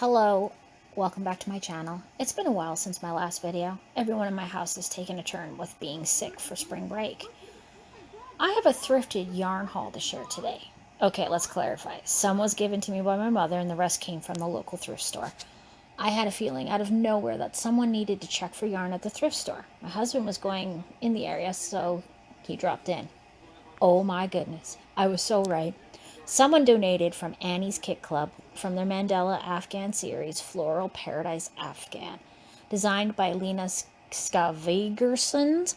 Hello, welcome back to my channel. It's been a while since my last video. Everyone in my house has taken a turn with being sick for spring break. I have a thrifted yarn haul to share today. Okay, let's clarify. Some was given to me by my mother and the rest came from the local thrift store. I had a feeling out of nowhere that someone needed to check for yarn at the thrift store. My husband was going in the area, so he dropped in. Oh my goodness, I was so right. Someone donated from Annie's Kit Club from their Mandela Afghan series, Floral Paradise Afghan, designed by Lena Skavagersons.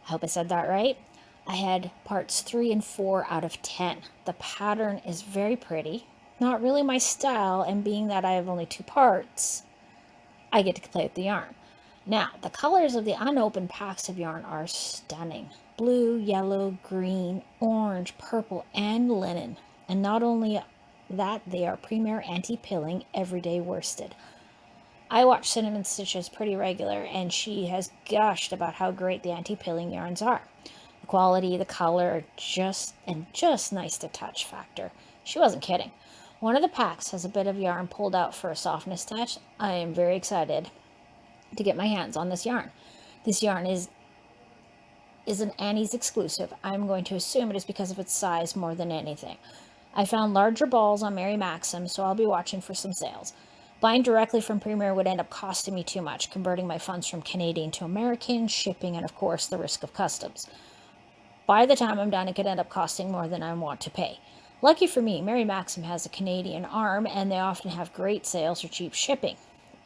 I hope I said that right. I had parts 3 and 4 out of 10. The pattern is very pretty, not really my style, and being that I have only 2 parts, I get to play with the yarn. Now, the colors of the unopened packs of yarn are stunning. Blue, yellow, green, orange, purple, and linen. And not only that, they are premier anti-pilling, everyday worsted. I watch Cinnamon Stitches pretty regular, and she has gushed about how great the anti-pilling yarns are. The quality, the color, are just nice to touch factor. She wasn't kidding. One of the packs has a bit of yarn pulled out for a softness touch. I am very excited to get my hands on this yarn. This yarn is an Annie's exclusive. I'm going to assume it is because of its size more than anything. I found larger balls on Mary Maxim, so I'll be watching for some sales. Buying directly from Premier would end up costing me too much, converting my funds from Canadian to American, shipping, and of course the risk of customs. By the time I'm done, it could end up costing more than I want to pay. Lucky for me, Mary Maxim has a Canadian arm, and they often have great sales or cheap shipping.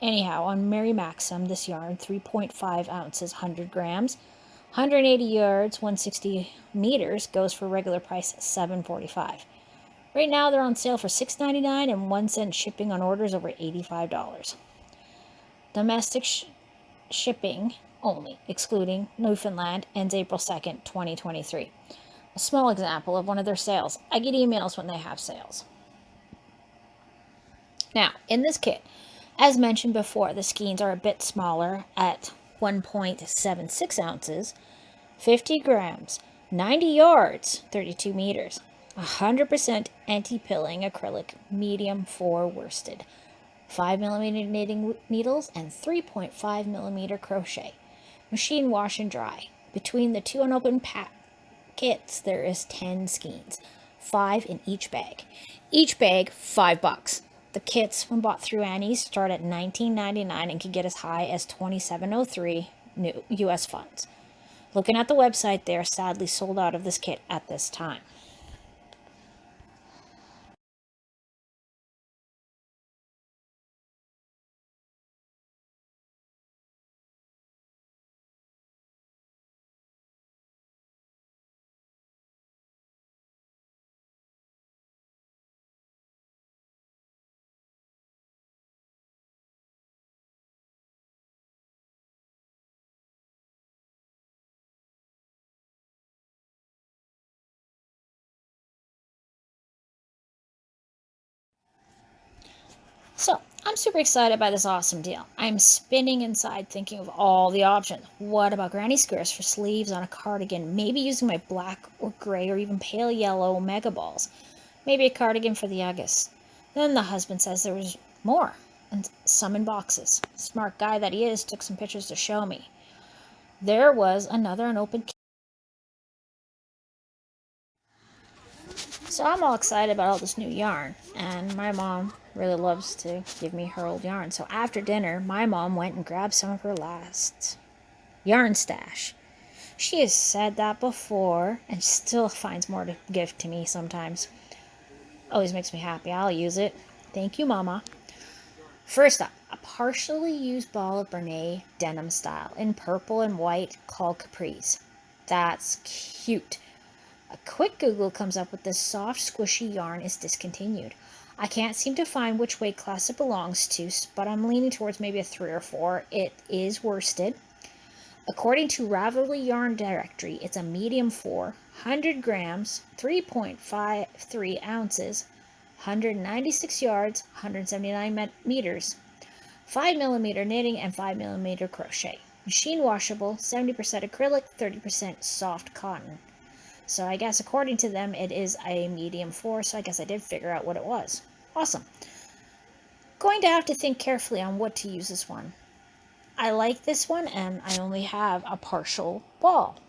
Anyhow, on Mary Maxim, this yarn, 3.5 ounces, 100 grams, 180 yards, 160 meters, goes for regular price $7.45. Right now, they're on sale for $6.99 and 1 cent shipping on orders over $85. Domestic shipping only, excluding Newfoundland, ends April 2nd, 2023. A small example of one of their sales. I get emails when they have sales. Now, in this kit, as mentioned before, the skeins are a bit smaller at 1.76 ounces, 50 grams, 90 yards, 32 meters, 100% anti-pilling acrylic, medium 4 worsted, 5mm knitting needles, and 3.5mm crochet. Machine wash and dry. Between the 2 unopened kits, there is 10 skeins, 5 in each bag. Each bag, $5. The kits, when bought through Annie's, start at $19.99 and can get as high as $27.03 new US funds. Looking at the website, they are sadly sold out of this kit at this time. So, I'm super excited by this awesome deal. I'm spinning inside thinking of all the options. What about granny squares for sleeves on a cardigan? Maybe using my black or gray or even pale yellow mega balls. Maybe a cardigan for the August. Then the husband says there was more, and some in boxes. Smart guy that he is, took some pictures to show me. There was another unopened kit. So I'm all excited about all this new yarn, and my mom really loves to give me her old yarn. So after dinner, my mom went and grabbed some of her last yarn stash. She has said that before and still finds more to give to me sometimes. Always makes me happy. I'll use it. Thank you, Mama. First up, a partially used ball of Brene denim style in purple and white called Caprice. That's cute. A quick Google comes up with this soft, squishy yarn is discontinued. I can't seem to find which weight class it belongs to, but I'm leaning towards maybe a 3 or 4. It is worsted. According to Ravelry Yarn Directory, it's a medium 4, 100 grams, 3.53 ounces, 196 yards, 179 meters, 5mm knitting, and 5mm crochet. Machine washable, 70% acrylic, 30% soft cotton. So I guess according to them, it is a medium 4, so I guess I did figure out what it was. Awesome. going to have to think carefully on what to use this one. I like this one, and I only have a partial ball.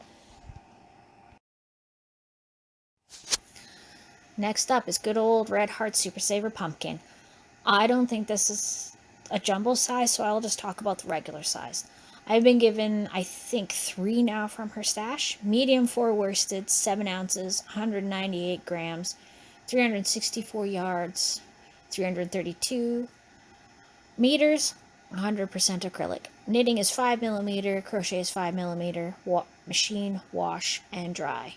Next up is good old Red Heart Super Saver Pumpkin. I don't think this is a jumbo size, so I'll just talk about the regular size. I've been given, I think, 3 now from her stash. Medium 4 worsted, 7 ounces, 198 grams, 364 yards, 332 meters, 100% acrylic. Knitting is 5mm, crochet is 5mm, machine, wash, and dry.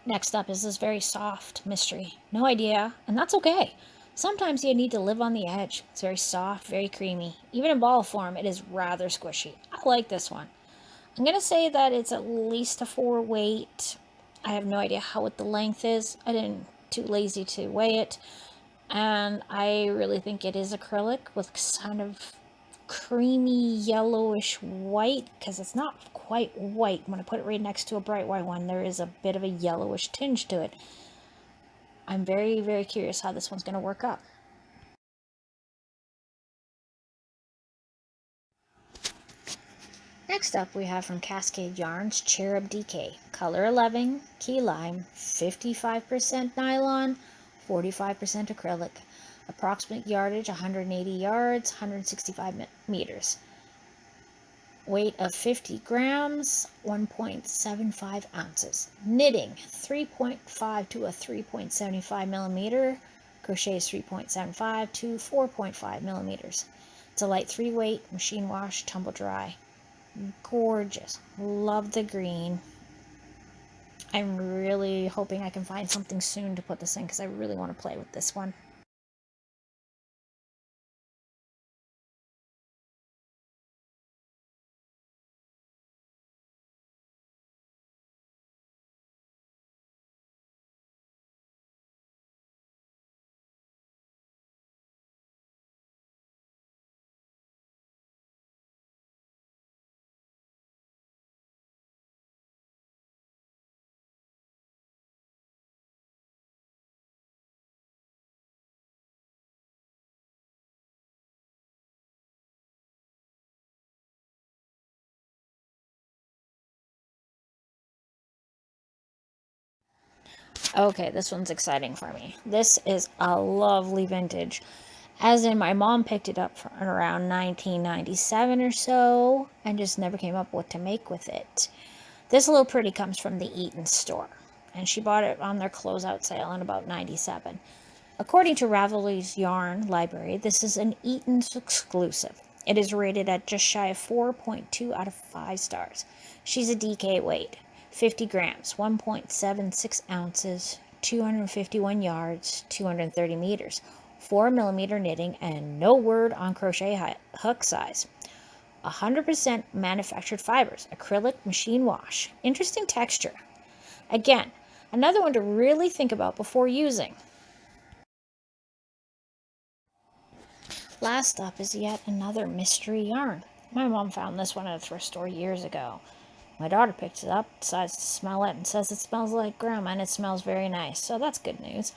Next up is this very soft mystery. No idea, and that's okay. Sometimes you need to live on the edge. It's very soft, very creamy. Even in ball form, it is rather squishy. I like this one. I'm going to say that it's at least a 4 weight. I have no idea what the length is. I didn't, too lazy to weigh it. And I really think it is acrylic with kind of creamy yellowish white, because it's not quite white. When I put it right next to a bright white one, there is a bit of a yellowish tinge to it. I'm very, very curious how this one's going to work up. Next up, we have from Cascade Yarns, Cherub DK, color 11, key lime, 55% nylon, 45% acrylic. Approximate yardage 180 yards, 165 meters. Weight of 50 grams, 1.75 ounces. Knitting 3.5 to a 3.75 millimeter. Crochet is 3.75 to 4.5 millimeters. It's a light 3 weight, machine wash, tumble dry. Gorgeous. Love the green. I'm really hoping I can find something soon to put this in, because I really want to play with this one. Okay, this one's exciting for me. This is a lovely vintage. As in, my mom picked it up from around 1997 or so and just never came up with what to make with it. This little pretty comes from the Eaton store, and she bought it on their closeout sale in about 97. According to Ravelry's Yarn Library, this is an Eaton's exclusive. It is rated at just shy of 4.2 out of 5 stars. She's a DK weight, 50 grams, 1.76 ounces, 251 yards, 230 meters, 4mm knitting, and no word on crochet hook size. 100% manufactured fibers, acrylic machine wash. Interesting texture. Again, another one to really think about before using. Last up is yet another mystery yarn. My mom found this one at a thrift store years ago. My daughter picks it up, decides to smell it, and says it smells like grandma, and it smells very nice. So that's good news.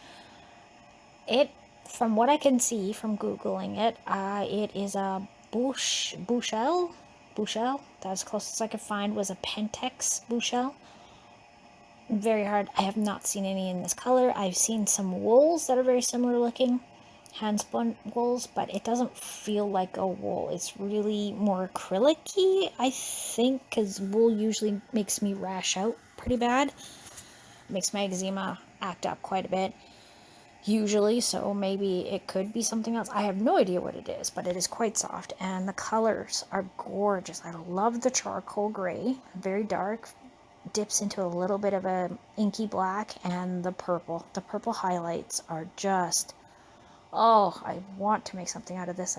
It, from what I can see from Googling it, it is a Bouchelle. That's as close as I could find was a Pentex Bouchelle. Very hard. I have not seen any in this color. I've seen some wools that are very similar looking. Hand spun wools, but it doesn't feel like a wool. It's really more acrylic-y, I think, because wool usually makes me rash out pretty bad. It makes my eczema act up quite a bit, usually, so maybe it could be something else. I have no idea what it is, but it is quite soft, and the colors are gorgeous. I love the charcoal gray, very dark, dips into a little bit of a inky black, and the purple. The purple highlights are just... oh, I want to make something out of this.